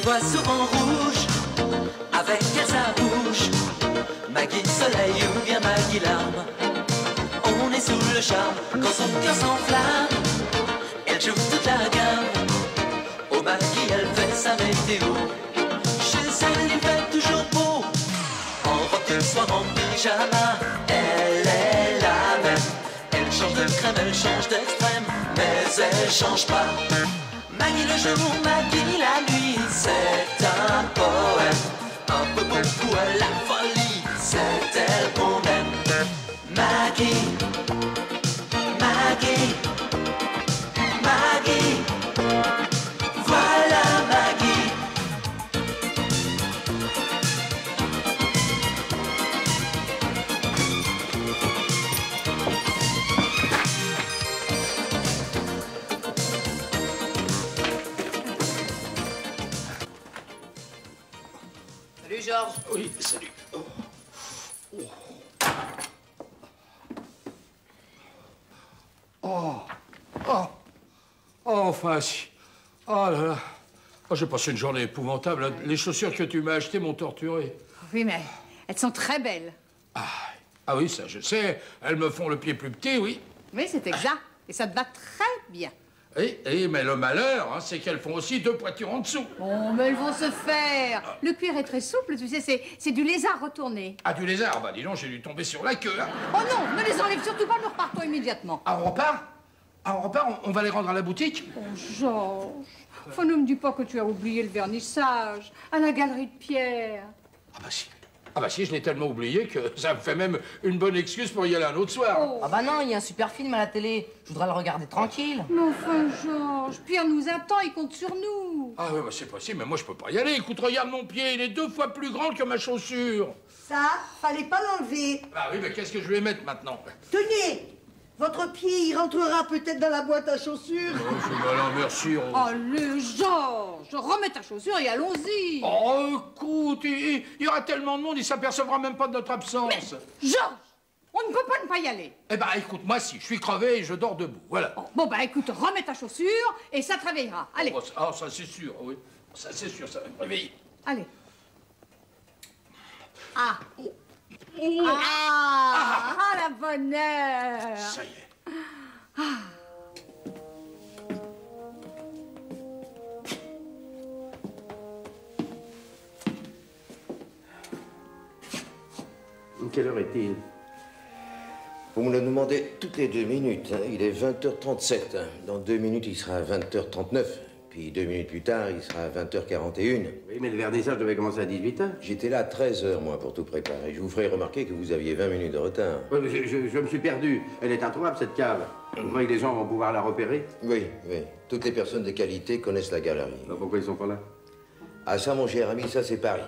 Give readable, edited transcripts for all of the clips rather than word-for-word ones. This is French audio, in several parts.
l'oiseau en rouge, avec à sa bouche Maggie soleil ou bien Maggie larme. On est sous le charme quand son cœur s'enflamme. Elle joue toute la gamme. Au Maggie elle fait sa météo. Chez elle il fait toujours beau. En robe de soir, en pyjama, elle est la même. Elle change de crème, elle change d'extrême, mais elle change pas. Maggie le jour, Maggie la nuit, c'est un poème. Un peu beaucoup à la folie, c'est elle qu'on aime. Maggie, Maggie, Maggie, voilà Maggie. Salut Georges. Oui, salut. Enfin, si. Oh là là. Oh, j'ai passé une journée épouvantable. Ouais. Les chaussures que tu m'as achetées m'ont torturé. Oui, mais elles sont très belles. Ah oui, ça, je sais. Elles me font le pied plus petit, oui. Oui, c'est exact. Et ça te va très bien. Oui, mais le malheur, hein, c'est qu'elles font aussi 2 pointures en dessous. Oh, mais elles vont se faire. Le cuir est très souple, tu sais, c'est du lézard retourné. Ah, du lézard? Bah, dis donc, j'ai dû tomber sur la queue, hein. Oh non, ne les enlève surtout pas, nous repartons immédiatement. Ah, on repart? Ah, on repart? On va les rendre à la boutique? Oh, Georges, enfin, ne me dis pas que tu as oublié le vernissage à la galerie de Pierre. Ah bah si. Ah bah si, je l'ai tellement oublié que ça me fait même une bonne excuse pour y aller un autre soir. Oh. Ah bah non, il y a un super film à la télé. Je voudrais le regarder tranquille. Mais enfin, Georges, Pierre nous attend, il compte sur nous. Ah oui, bah c'est possible, mais moi je peux pas y aller. Écoute, regarde mon pied, il est 2 fois plus grand que ma chaussure. Ça, fallait pas l'enlever. Ah oui, mais qu'est-ce que je vais mettre maintenant? Tenez, votre pied, il rentrera peut-être dans la boîte à chaussures. Oh, je suis malin, merci. Allez, Georges, remets ta chaussure et allons-y. Oh, écoute, il y aura tellement de monde, il s'apercevra même pas de notre absence. Mais, Georges, on ne peut pas ne pas y aller. Eh ben, écoute, moi si, je suis crevé et je dors debout, voilà. Oh, bon, bah écoute, remets ta chaussure et ça te réveillera. Allez. Oh, ça c'est sûr, oui. Ça c'est sûr, ça va me réveiller. Allez. Ah. Ah, la bonne heure. Ça y est. Quelle heure est-il? Vous me le demandez toutes les 2 minutes. Hein. Il est 20h37. Hein. Dans 2 minutes, il sera 20h39. Puis 2 minutes plus tard, il sera 20h41. Oui, mais le vernissage devait commencer à 18h. J'étais là à 13h, moi, pour tout préparer. Je vous ferai remarquer que vous aviez 20 minutes de retard. Oui, mais je me suis perdu. Elle est introuvable, cette cave. Vous croyez que les gens vont pouvoir la repérer? Oui, oui. Toutes les personnes de qualité connaissent la galerie. Alors pourquoi ils sont pas là? Ah ça, mon cher ami, ça c'est Paris.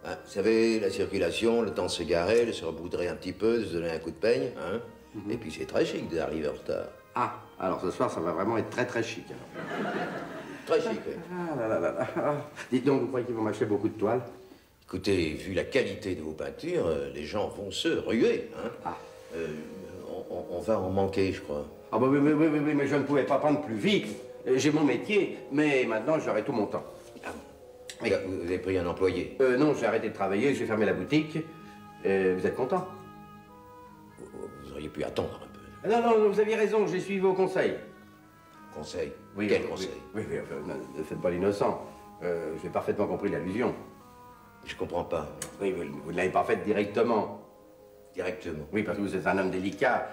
Hein, vous savez, la circulation, le temps de se garer, de se reboudrer un petit peu, de se donner un coup de peigne. Hein. Et puis c'est très chic d'arriver en retard. Ah, alors ce soir, ça va vraiment être très très chic. Alors. Très chic, oui. Ah là là là là. Dites donc, vous croyez qu'ils vont m'acheter beaucoup de toiles? Écoutez, vu la qualité de vos peintures, les gens vont se ruer. Hein. Ah. On va en manquer, je crois. Ah bah oui, mais je ne pouvais pas prendre plus vite. J'ai mon métier, mais maintenant j'aurai tout mon temps. Ah bon. Mais vous avez pris un employé? Non, j'ai arrêté de travailler, j'ai fermé la boutique. Vous êtes content? Vous auriez pu attendre un peu. Non, vous aviez raison, j'ai suivi vos conseils. Conseil? Oui, Quel oui, conseil? Oui, enfin, ne faites pas l'innocent. J'ai parfaitement compris l'allusion. Je comprends pas. Oui, vous ne l'avez pas faite directement. Directement? Oui, parce que vous êtes un homme délicat,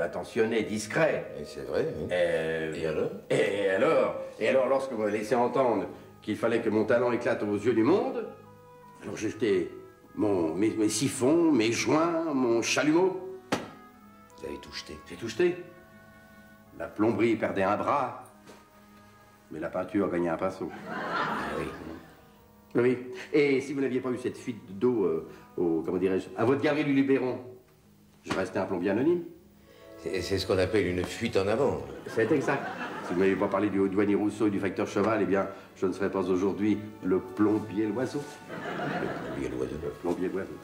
attentionné, discret. Et c'est vrai, oui. Et alors? Et alors, lorsque vous m'avez laissé entendre qu'il fallait que mon talent éclate aux yeux du monde, alors j'ai jeté mes siphons, mes joints, mon chalumeau. Vous avez tout jeté? J'ai tout jeté. La plomberie perdait un bras, mais la peinture gagnait un pinceau. Ah oui. Oui. Et si vous n'aviez pas eu cette fuite d'eau comment dirais-je, à votre galerie du Luberon, je restais un plombier anonyme. C'est ce qu'on appelle une fuite en avant. C'est exact. Si vous n'avez pas parlé du douanier Rousseau et du facteur Cheval, eh bien, je ne serais pas aujourd'hui le plombier l'oiseau. Le plombier l'oiseau. Le plombier l'oiseau.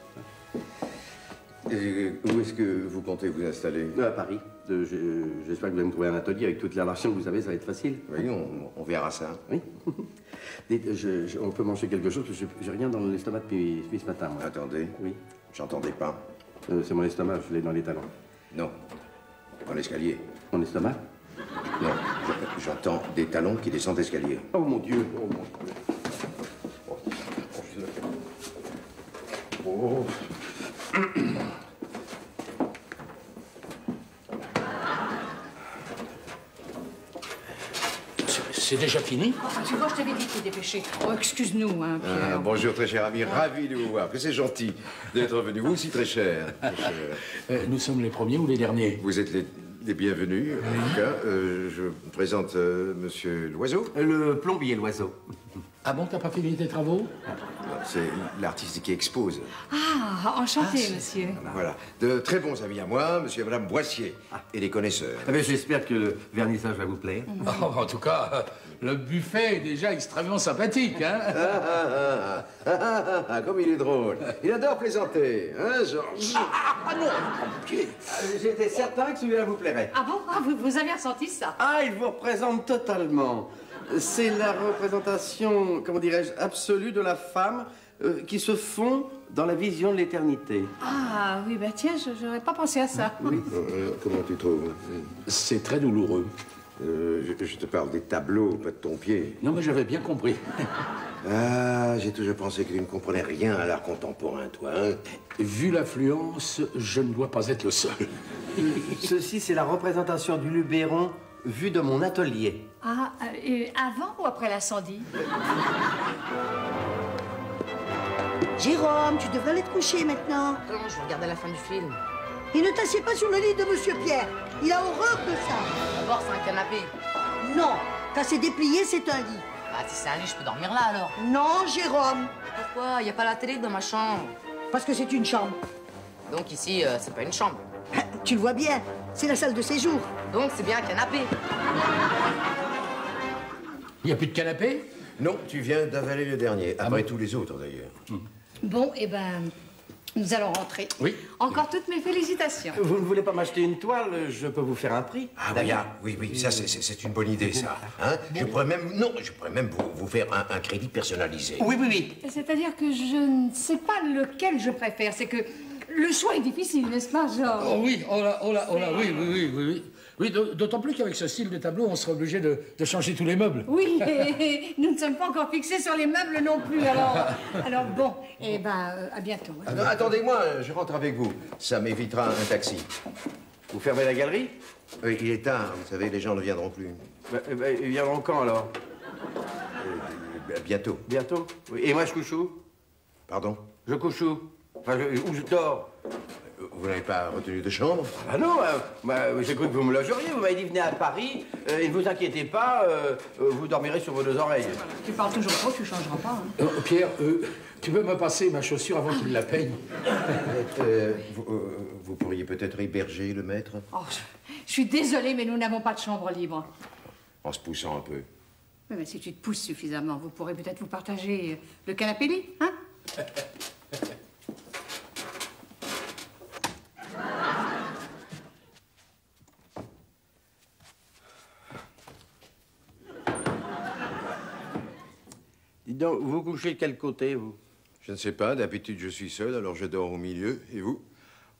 Où est-ce que vous comptez vous installer? À Paris. J'espère que vous allez me trouver un atelier avec toute la relation que vous avez, ça va être facile. Oui, on verra ça. Oui. Dites, on peut manger quelque chose, parce que j'ai rien dans l'estomac depuis ce matin, moi. Attendez. Oui. J'entendais pas. C'est mon estomac, je l'ai dans les talons. Non. Dans l'escalier. Mon estomac? Non. J'entends des talons qui descendent l'escalier. Oh mon Dieu, oh mon Dieu. Oh. C'est déjà fini? Enfin, tu vois, je t'avais dit de te dépêcher. Oh, excuse-nous, hein, Pierre. Bonjour, très cher ami. Ravi de vous voir. Que c'est gentil d'être venu. Vous aussi, très cher. Nous sommes les premiers ou les derniers? Vous êtes les bienvenus. En tout cas, je vous présente Monsieur Loiseau. Le plombier, l'oiseau. Ah bon, t'as pas fini tes travaux? C'est l'artiste qui expose. Ah, enchanté, monsieur. Voilà. De très bons amis à moi, monsieur et madame Boissier. Et des connaisseurs. J'espère que le vernissage va vous plaire. Oh, en tout cas, le buffet est déjà extrêmement sympathique, hein? Comme il est drôle. Il adore plaisanter, hein, Georges? Ah non, pied. J'étais certain que celui-là vous plairait. Ah bon? Ah, vous avez ressenti ça? Ah, il vous représente totalement. C'est la représentation, comment dirais-je, absolue de la femme qui se fond dans la vision de l'éternité. Ah, oui, bah tiens, j'aurais pas pensé à ça. Oui. Comment tu trouves? C'est très douloureux. Je te parle des tableaux, pas de ton pied. Non, mais j'avais bien compris. Ah, j'ai toujours pensé que tu ne comprenais rien à l'art contemporain, toi, hein? Vu l'affluence, je ne dois pas être le seul. Ceci, c'est la représentation du Luberon vu de mon atelier. Ah, et avant ou après l'incendie? Jérôme, tu devrais aller te coucher maintenant. Non, je vais regarder la fin du film. Et ne t'assieds pas sur le lit de Monsieur Pierre. Il a horreur de ça. D'abord, c'est un canapé. Non, quand c'est déplié, c'est un lit. Ah, si c'est un lit, je peux dormir là, alors. Non, Jérôme, Pourquoi? Y a pas la télé dans ma chambre. parce que c'est une chambre. Donc ici, c'est pas une chambre. Tu le vois bien, c'est la salle de séjour. Donc c'est bien un canapé. Il n'y a plus de canapé? Non, tu viens d'avaler le dernier, après tous les autres, d'ailleurs. Bon, eh ben, nous allons rentrer. Oui. Encore toutes mes félicitations. Vous ne voulez pas m'acheter une toile? Je peux vous faire un prix. Ah oui, oui, ça, c'est une bonne idée, ça. Hein? Je pourrais même vous faire un crédit personnalisé. Oui, oui, oui. C'est-à-dire que je ne sais pas lequel je préfère. C'est que le choix est difficile, n'est-ce pas, Georges? Oh oui, oh là, oui, oui, oui, oui, oui. Oui, d'autant plus qu'avec ce style de tableau, on serait obligé de changer tous les meubles. Oui, et nous ne sommes pas encore fixés sur les meubles non plus, alors bon, eh ben, à bientôt. Hein. Non, attendez-moi, je rentre avec vous. Ça m'évitera un taxi. Vous fermez la galerie? Oui, il est tard, vous savez, les gens ne viendront plus. Ils viendront quand, alors? Bientôt. Bientôt? Oui. Et moi, je couche où? Pardon? Je couche où? Enfin, où je dors? Vous n'avez pas retenu de chambre? Ah non, j'ai cru que vous me logeriez. Vous m'avez dit venez à Paris, et ne vous inquiétez pas, vous dormirez sur vos deux oreilles. Tu parles toujours trop, tu changeras pas. Hein. Pierre, tu peux me passer ma chaussure avant qu'il la peigne? Vous pourriez peut-être héberger le maître? Oh, je suis désolée, mais nous n'avons pas de chambre libre. En se poussant un peu. Oui, mais si tu te pousses suffisamment, vous pourrez peut-être vous partager le canapé-lit, hein? Dites donc, vous couchez de quel côté, vous? Je ne sais pas, d'habitude je suis seul, alors je dors au milieu. Et vous?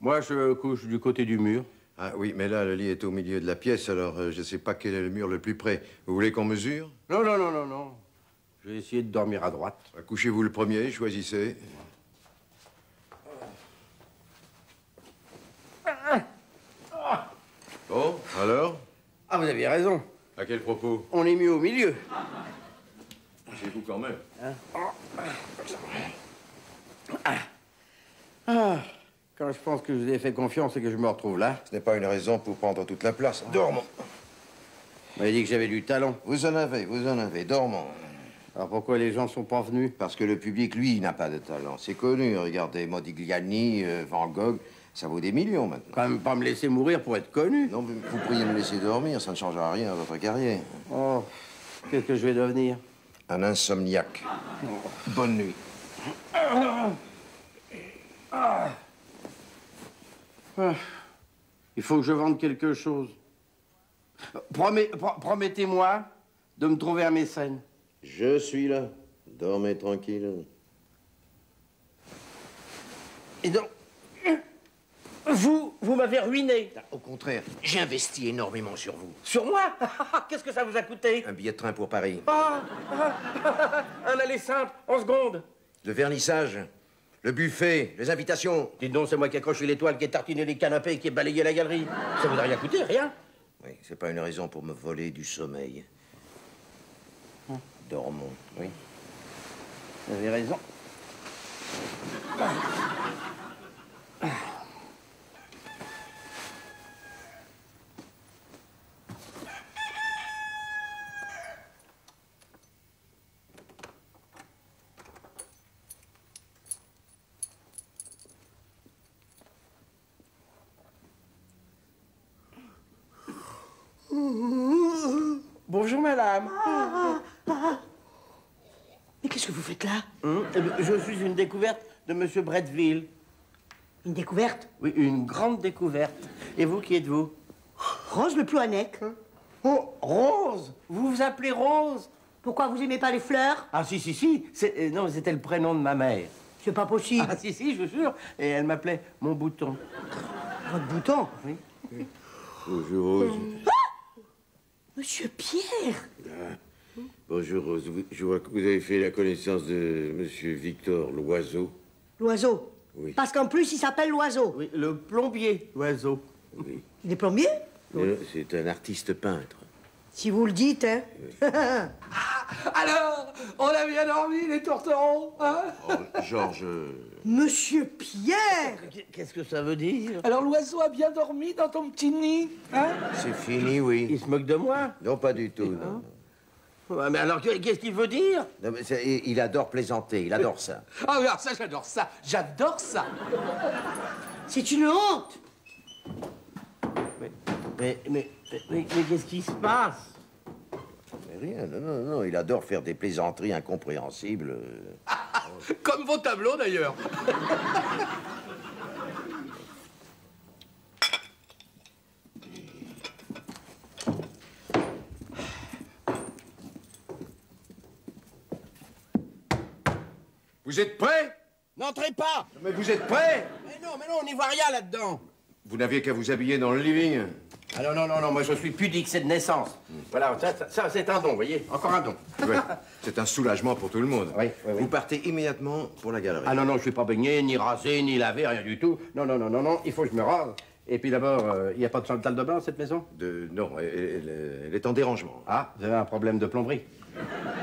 Moi, je couche du côté du mur. Ah oui, mais là, le lit est au milieu de la pièce, alors je ne sais pas quel est le mur le plus près. Vous voulez qu'on mesure? Non, non, non, non, non. Je vais essayer de dormir à droite. Couchez-vous le premier, choisissez. Bon, alors? Ah, vous aviez raison. À quel propos? On est mieux au milieu. Chez vous quand même. Quand je pense que je vous ai fait confiance et que je me retrouve là. Ce n'est pas une raison pour prendre toute la place. Dormons. Vous m'avez dit que j'avais du talent. Vous en avez, dormons. Alors pourquoi les gens sont pas venus? Parce que le public, lui, n'a pas de talent. C'est connu, regardez, Modigliani, Van Gogh, ça vaut des millions maintenant. Quand même pas me laisser mourir pour être connu. Non, mais vous pourriez me laisser dormir, ça ne changera rien à votre carrière. Oh, qu'est-ce que je vais devenir? Un insomniaque. Bonne nuit. Il faut que je vende quelque chose. Promettez-moi de me trouver un mécène. Je suis là. Dormez tranquille. Et donc, vous m'avez ruiné. Au contraire, j'ai investi énormément sur vous. Sur moi? Qu'est-ce que ça vous a coûté? Un billet de train pour Paris. Un aller simple, en seconde. Le vernissage, le buffet, les invitations. Dites donc, c'est moi qui ai accroché l'étoile, qui ai tartiné les canapés et qui ai balayé la galerie. Ça vous a rien coûté, rien? Oui, c'est pas une raison pour me voler du sommeil. Dormons. Oui. Vous avez raison. Bonjour, madame. Mais qu'est-ce que vous faites là? Je suis une découverte de Monsieur Bretteville. Une découverte? Oui, une grande découverte. Et vous, qui êtes-vous? Rose le Plouanec. Oh, Rose! Vous vous appelez Rose? Pourquoi vous aimez pas les fleurs? Ah, si. Non, c'était le prénom de ma mère. C'est pas possible. Ah, si, je vous jure. Et elle m'appelait mon bouton. Votre bouton? Oui. Bonjour, Rose. Monsieur Pierre! Bonjour, Rose. Je vois que vous avez fait la connaissance de Monsieur Victor Loiseau. L'oiseau? Oui. Parce qu'en plus, il s'appelle l'oiseau. Oui, le plombier, l'oiseau. Oui. Il est plombier? C'est un artiste peintre. Si vous le dites, hein. Alors, on a bien dormi, les tourterons, hein? Oh, Georges... Monsieur Pierre! Qu'est-ce que ça veut dire? Alors, l'oiseau a bien dormi dans ton petit nid, hein? C'est fini, oui. Il se moque de moi? Non, pas du tout, non. Ouais, mais alors, qu'est-ce qu'il veut dire? Non, mais il adore plaisanter, il adore ça. Ah oui, alors ça, j'adore ça. C'est une honte! Mais qu'est-ce qui se passe? Mais rien, non, il adore faire des plaisanteries incompréhensibles. Comme vos tableaux, d'ailleurs. Vous êtes prêts? N'entrez pas! Mais vous êtes prêts? Mais non, on n'y voit rien là-dedans. Vous n'aviez qu'à vous habiller dans le living. Ah non, moi je suis pudique, c'est de naissance. Voilà, ça c'est un don, vous voyez? Encore un don. Ouais, c'est un soulagement pour tout le monde. Oui. Vous partez immédiatement pour la galerie. Ah non, je suis pas baigné, ni rasé, ni lavé, rien du tout. Non, il faut que je me rase. Et puis d'abord, il n'y a pas de salle de bain, cette maison? Non, elle est en dérangement. Ah, vous avez un problème de plomberie?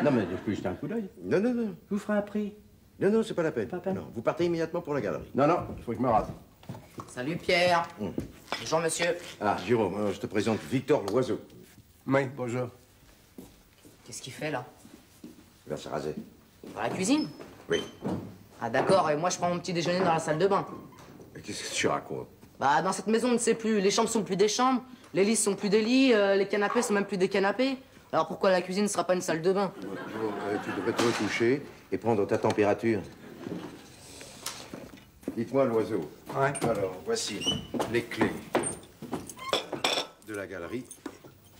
Non, mais je peux jeter un coup d'œil. Non. Je vous ferai un prix. Non, c'est pas la peine. Pas la peine. Non, vous partez immédiatement pour la galerie. Non, il faut que je me rase. Salut Pierre. Bonjour monsieur. Ah, Jérôme, je te présente Victor Loiseau. Oui, bonjour. Qu'est-ce qu'il fait là? Il va se raser. Dans la cuisine? Oui. Ah d'accord, et moi je prends mon petit déjeuner dans la salle de bain. Mais qu'est-ce que tu racontes? Bah dans cette maison on ne sait plus, les chambres sont plus des chambres, les lits sont plus des lits, les canapés sont même plus des canapés. Alors pourquoi la cuisine ne sera pas une salle de bain? Jérôme, tu devrais te recoucher et prendre ta température. Dites-moi, Loiseau. Ouais. Alors, voici les clés de la galerie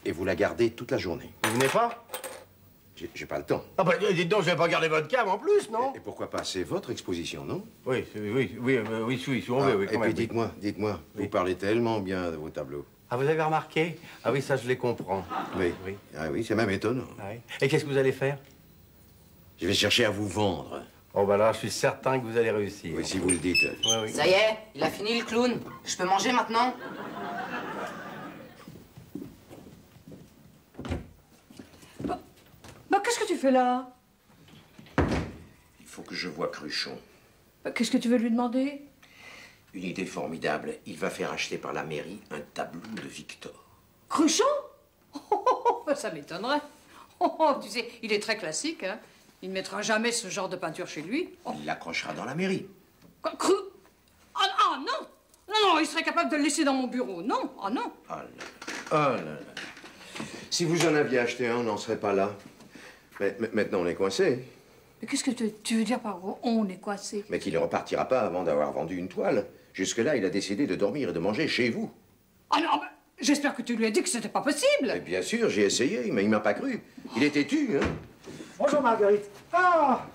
et vous la gardez toute la journée. Vous venez pas? J'ai pas le temps. Ah bah dites donc, je vais pas garder votre cave en plus, non? Et pourquoi pas? C'est votre exposition, non? Oui, si on Ah, veut, oui, et quand puis même. dites-moi, vous parlez tellement bien de vos tableaux. Ah, vous avez remarqué? Ah oui, ça je les comprends. Oui. Oui. Ah oui, c'est même étonnant. Ah oui. Et qu'est-ce que vous allez faire? Je vais chercher à vous vendre. Oh bah là, je suis certain que vous allez réussir. Oui, si vous le dites. Oui. Ça y est, il a fini le clown. Je peux manger maintenant? Bah, qu'est-ce que tu fais là? Il faut que je voie Cruchon. Bah, qu'est-ce que tu veux lui demander? Une idée formidable. Il va faire acheter par la mairie un tableau de Victor. Cruchon? Bah, ça m'étonnerait. Tu sais, il est très classique, hein. Il ne mettra jamais ce genre de peinture chez lui. Il l'accrochera dans la mairie. Quoi, Ah non! Non, il serait capable de le laisser dans mon bureau. Non, ah non. Oh là là. Si vous en aviez acheté un, on n'en serait pas là. Mais maintenant, on est coincé. Mais qu'est-ce que tu veux dire par on est coincé? Mais qu'il ne repartira pas avant d'avoir vendu une toile. Jusque-là, il a décidé de dormir et de manger chez vous. Ah non, mais j'espère que tu lui as dit que c'était pas possible. Et bien sûr, j'ai essayé, mais il m'a pas cru. Il est têtu, hein. Bonjour Marguerite. Ah,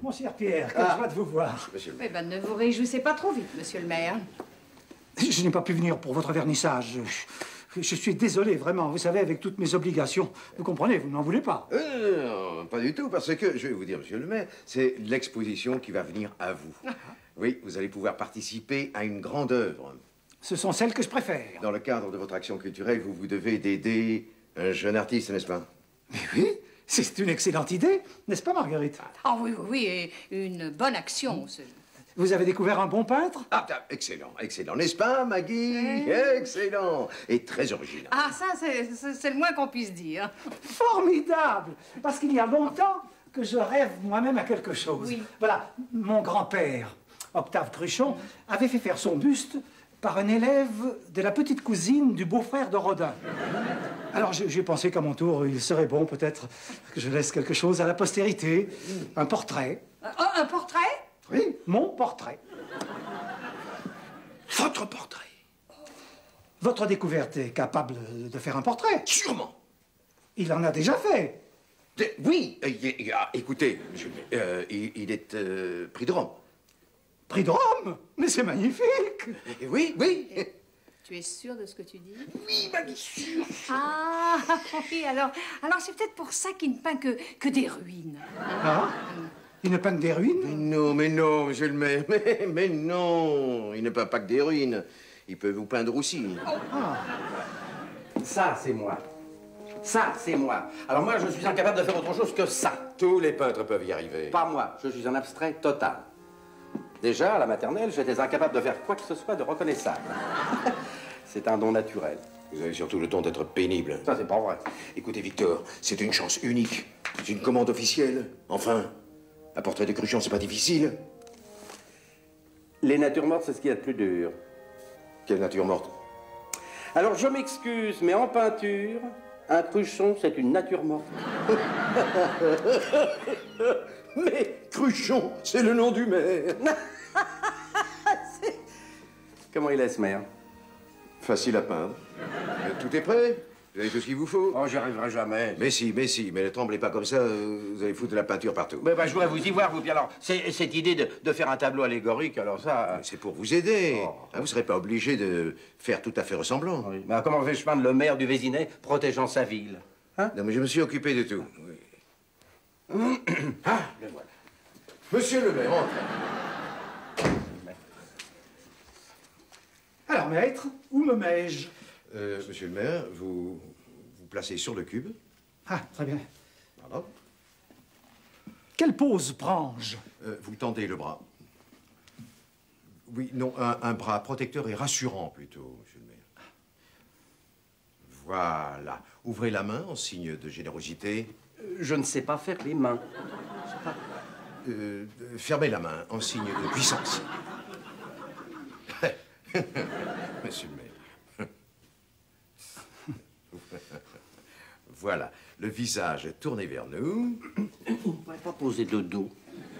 mon cher Pierre, quelle joie de vous voir. Monsieur le Eh ben, ne vous réjouissez pas trop vite, monsieur le maire. Je n'ai pas pu venir pour votre vernissage. Je suis désolé, vraiment. Vous savez, avec toutes mes obligations. Vous comprenez, vous n'en voulez pas. Non, pas du tout, parce que, je vais vous dire, monsieur le maire, c'est l'exposition qui va venir à vous. Oui, vous allez pouvoir participer à une grande œuvre. Ce sont celles que je préfère. Dans le cadre de votre action culturelle, vous vous devez d'aider un jeune artiste, n'est-ce pas? Mais oui, c'est une excellente idée, n'est-ce pas, Marguerite? Ah oui, oui, oui, et une bonne action. Vous avez découvert un bon peintre? Ah, excellent, excellent, n'est-ce pas, Maggie? Excellent et très original. Ah, ça, c'est le moins qu'on puisse dire. Formidable! Parce qu'il y a longtemps que je rêve moi-même à quelque chose. Oui. Voilà, mon grand-père, Octave Cruchon, avait fait faire son buste par un élève de la petite cousine du beau-frère de Rodin. Alors j'ai pensé qu'à mon tour, il serait bon peut-être que je laisse quelque chose à la postérité. Un portrait. Un portrait? Oui, mon portrait. Votre portrait? Votre découverte est capable de faire un portrait? Sûrement. Il en a déjà fait. Oui, écoutez, il est prix de Rome. Prix de Rome? Mais c'est magnifique. Oui, oui. Tu es sûr de ce que tu dis? Oui, Maggie, sûr. Ah, oui, alors c'est peut-être pour ça qu'il ne peint que des ruines. Ah? Il ne peint que des ruines? Mais non, monsieur le maire, mais non. Il ne peint pas que des ruines. Il peut vous peindre aussi. Ah. Ça, c'est moi. Ça, c'est moi. Alors moi, je suis incapable de faire autre chose que ça. Tous les peintres peuvent y arriver. Pas moi. Je suis un abstrait total. Déjà, à la maternelle, j'étais incapable de faire quoi que ce soit de reconnaissable. C'est un don naturel. Vous avez surtout le don d'être pénible. Ça, c'est pas vrai. Écoutez, Victor, c'est une chance unique. C'est une commande officielle. Enfin, un portrait de Cruchon, c'est pas difficile. Les natures mortes, c'est ce qu'il y a de plus dur. Quelle nature morte? Alors, je m'excuse, mais en peinture, un Cruchon, c'est une nature morte. Mais Cruchon, c'est le nom du maire. Comment il est, ce maire? Facile à peindre. Tout est prêt? Vous avez tout ce qu'il vous faut? Oh, j'y arriverai jamais. Mais si, mais ne tremblez pas comme ça, vous allez foutre de la peinture partout. Mais je voudrais vous y voir, vous. Puis alors, cette idée de faire un tableau allégorique, alors ça... C'est pour vous aider. Oh. Hein, vous ne serez pas obligé de faire tout à fait ressemblant. Oui. Mais comment vais-je peindre le maire du Vésinet protégeant sa ville? Hein? Non, mais je me suis occupé de tout. Oui. Ah, le voilà. Monsieur le maire, entrez. Alors, maître, où me mets-je? Monsieur le maire, vous placez sur le cube. Ah, très bien. Voilà. Quelle pose prends-je? Vous tendez le bras. Oui, non, un bras protecteur et rassurant, plutôt, monsieur le maire. Voilà. Ouvrez la main en signe de générosité. Je ne sais pas faire les mains. Fermez la main en signe de puissance. Monsieur le maire. Voilà, le visage tourné vers nous. On ne pourrait pas poser de dos.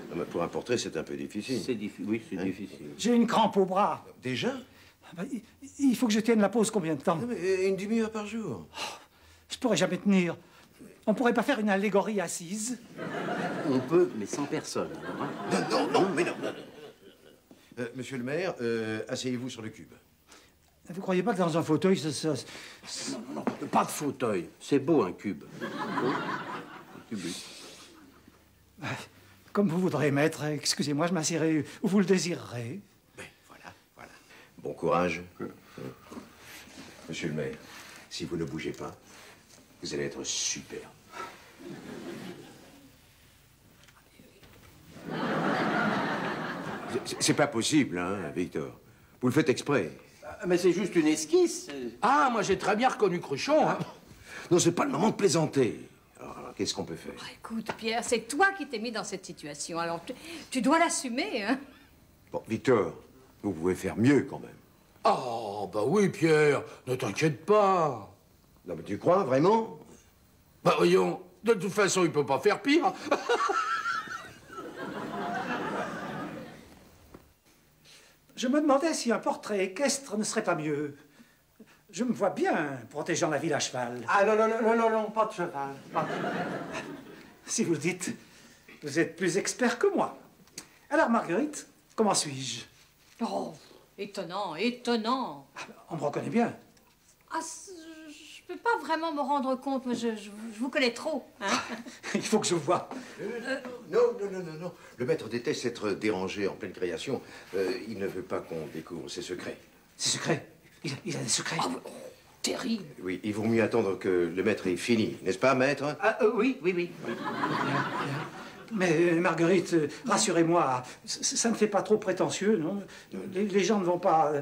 Non, mais pour un portrait, c'est un peu difficile. C'est difficile. Oui, c'est difficile. J'ai une crampe au bras. Déjà? Ben, il faut que je tienne la pose combien de temps? Non, mais une demi-heure par jour. Je pourrais jamais tenir. On pourrait pas faire une allégorie assise? On peut, mais sans personne. Hein? Non, mais non. Monsieur le maire, asseyez-vous sur le cube. Vous croyez pas que dans un fauteuil, Non, pas de fauteuil. C'est beau, un cube. Un cube. Comme vous voudrez, maître. Excusez-moi, je m'assierai où vous le désirerez. Ben, voilà. Bon courage. Monsieur le maire, si vous ne bougez pas, vous allez être super. C'est pas possible, hein, Victor. Vous le faites exprès. Mais c'est juste une esquisse. Ah, moi j'ai très bien reconnu Cruchon. Hein. Non, c'est pas le moment de plaisanter. Alors, qu'est-ce qu'on peut faire? Écoute, Pierre, c'est toi qui t'es mis dans cette situation. Alors, tu dois l'assumer, hein? Bon, Victor, vous pouvez faire mieux quand même. Oh, bah oui, Pierre, ne t'inquiète pas. Non, mais tu crois, vraiment? Bah voyons, de toute façon, il peut pas faire pire. Je me demandais si un portrait équestre ne serait pas mieux. Je me vois bien protégeant la ville à cheval. Ah non, pas de cheval. Pas de cheval. Si vous le dites, vous êtes plus expert que moi. Alors, Marguerite, comment suis-je? Oh, étonnant, étonnant. Ah, on me reconnaît bien. Ah, je peux pas vraiment me rendre compte, mais je vous connais trop. Hein. Il faut que je vois. Non. Le maître déteste être dérangé en pleine création. Il ne veut pas qu'on découvre ses secrets. Ses secrets? Il a des secrets? Oh, terrible. Oui, il vaut mieux attendre que le maître ait fini. N'est-ce pas, maître? Ah, oui. Mais Marguerite, rassurez-moi, ça ne fait pas trop prétentieux, non? Les gens ne vont pas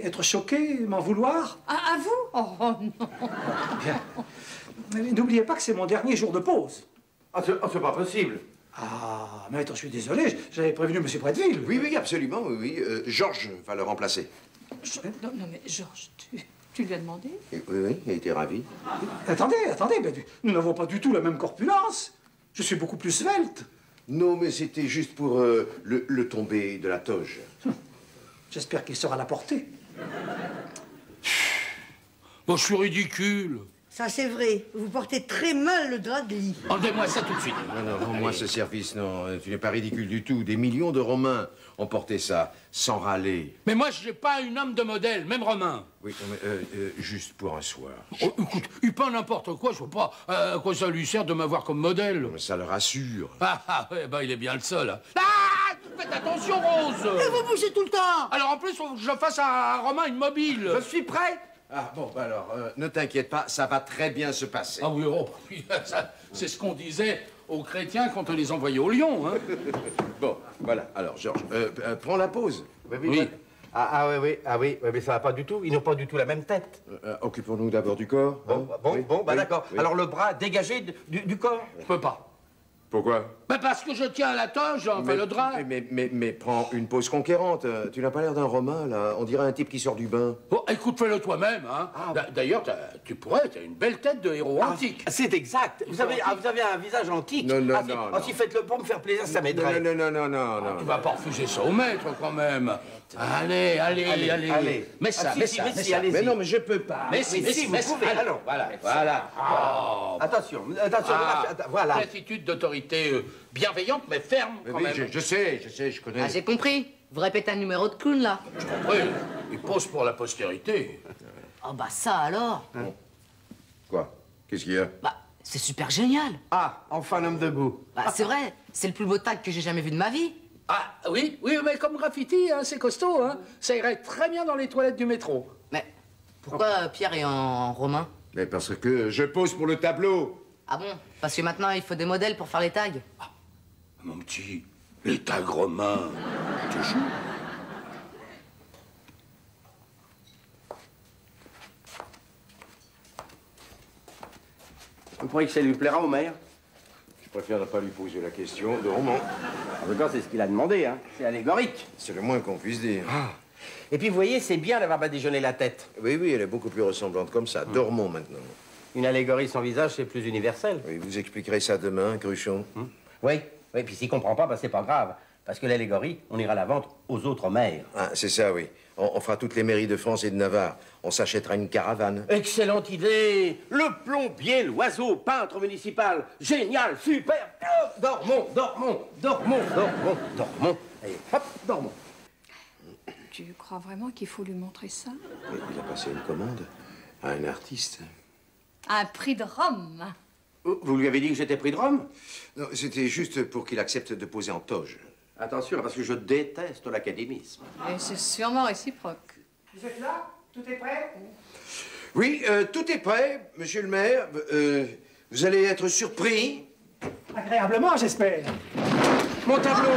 être choqués, m'en vouloir? À vous? Oh non. Bien. N'oubliez pas que c'est mon dernier jour de pause. Ah, c'est pas possible. Ah, maître, je suis désolé, j'avais prévenu M. Bretteville. Oui, absolument, oui. Georges va le remplacer. Non, mais Georges, tu lui as demandé? Oui, il était ravi. Attendez, mais nous n'avons pas du tout la même corpulence. Je suis beaucoup plus svelte. Non, mais c'était juste pour le tombé de la toge. J'espère qu'il sera à la portée. Bon, je suis ridicule. Ça, c'est vrai. Vous portez très mal le drap de lit. Enlevez-moi ça tout de suite. Non, rends-moi ce service, non. Tu n'es pas ridicule du tout. Des millions de Romains ont porté ça, sans râler. Mais moi, je n'ai pas une âme de modèle, même Romain. Oui, mais juste pour un soir. Oh, écoute, il peint n'importe quoi, je vois pas à quoi ça lui sert de m'avoir comme modèle. Mais ça le rassure. Ouais, il est bien le seul. Hein. Ah, faites attention, Rose. Et vous bougez tout le temps. Alors en plus, faut que je fasse à Romain une mobile. Je suis prêt. Ah, bon, alors, ne t'inquiète pas, ça va très bien se passer. Ah oui, c'est ce qu'on disait aux chrétiens quand on les envoyait au lion. Hein. Bon, voilà. Alors, Georges, prends la pause. Oui. Oui, mais ça va pas du tout. Ils n'ont pas du tout la même tête. Occupons-nous d'abord du corps. Bon, Oui, d'accord. oui. Alors le bras dégagé du corps. Je peux pas. Pourquoi? Parce que je tiens à la toge, enfin le drap. Mais prends une pause conquérante. Tu n'as pas l'air d'un Romain, là. On dirait un type qui sort du bain. Bon, écoute, fais-le toi-même. Hein. D'ailleurs, tu t'as une belle tête de héros antique. C'est exact. Vous avez un visage antique. Non. Si faites-le pour me faire plaisir, ça m'aiderait. Non. Tu vas pas refuser ça au maître, quand même. Allez. Mets ça. Allez-y. Mais non, mais je peux pas. Mais si, vous pouvez. Alors, voilà. Oh, Attention. Voilà. Une attitude d'autorité bienveillante, mais ferme, quand même. Je sais, je connais. Ah, j'ai compris. Vous répétez un numéro de clown, là. Oui, il pose pour la postérité. Oh, bah ça, alors. Quoi? Qu'est-ce qu'il y a? Bah, c'est super génial. Ah, enfin un homme de goût. Bah, c'est vrai. C'est le plus beau tag que j'ai jamais vu de ma vie. Ah, oui, mais comme graffiti, hein, c'est costaud, hein. Ça irait très bien dans les toilettes du métro. Mais pourquoi Pierre est en romain? Mais parce que je pose pour le tableau. Ah bon? Parce que maintenant, il faut des modèles pour faire les tags. Mon petit, les tags romains, toujours. Vous croyez que ça lui plaira au maire? Je préfère ne pas lui poser la question de roman. En tout cas, c'est ce qu'il a demandé, hein. C'est allégorique. C'est le moins qu'on puisse dire. Et puis, vous voyez, c'est bien d'avoir badigeonné la tête. Oui, elle est beaucoup plus ressemblante comme ça. Dormons maintenant. Une allégorie sans visage, c'est plus universel. Oui, vous expliquerez ça demain, Cruchon. Oui, puis s'il comprend pas, c'est pas grave. Parce que l'allégorie, on ira la vendre aux autres maires. Ah, c'est ça, oui. On fera toutes les mairies de France et de Navarre. On s'achètera une caravane. Excellente idée. Le plombier, l'oiseau, peintre municipal. Génial, super. Dormons. Allez, hop, dormons. Tu crois vraiment qu'il faut lui montrer ça? Oui, il a passé une commande à un artiste. Un prix de Rome. Vous lui avez dit que j'étais pris de Rome? Non, c'était juste pour qu'il accepte de poser en toge. Attention, parce que je déteste l'académisme. Et c'est sûrement réciproque. Vous êtes là? Tout est prêt? Oui, tout est prêt, monsieur le maire. Vous allez être surpris. Agréablement, j'espère. Mon tableau.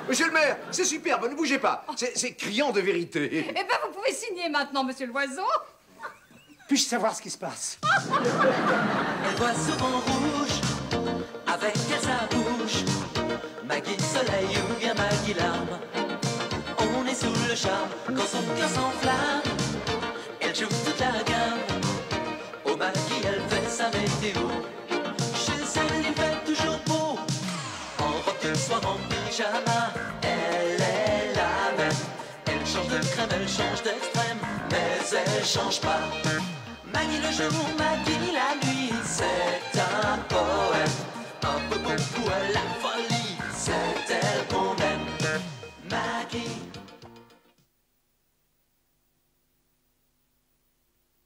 Monsieur le maire, c'est superbe, ne bougez pas. C'est criant de vérité. Eh ben, vous pouvez signer maintenant, monsieur l'oiseau. Puis-je savoir ce qui se passe? Elle voit souvent rouge, avec elle sa bouche. Maggie soleil ou bien Maggie larme. On est sous le charme quand son cœur s'enflamme. Elle joue toute la gamme. Au Maggie, elle fait sa météo. Chez elle, il fait toujours beau. En robe de soir, en pyjama. Elle est la même. Elle change de crème, elle change d'extrême. Mais elle change pas. Maggie le jour, Maggie la nuit, c'est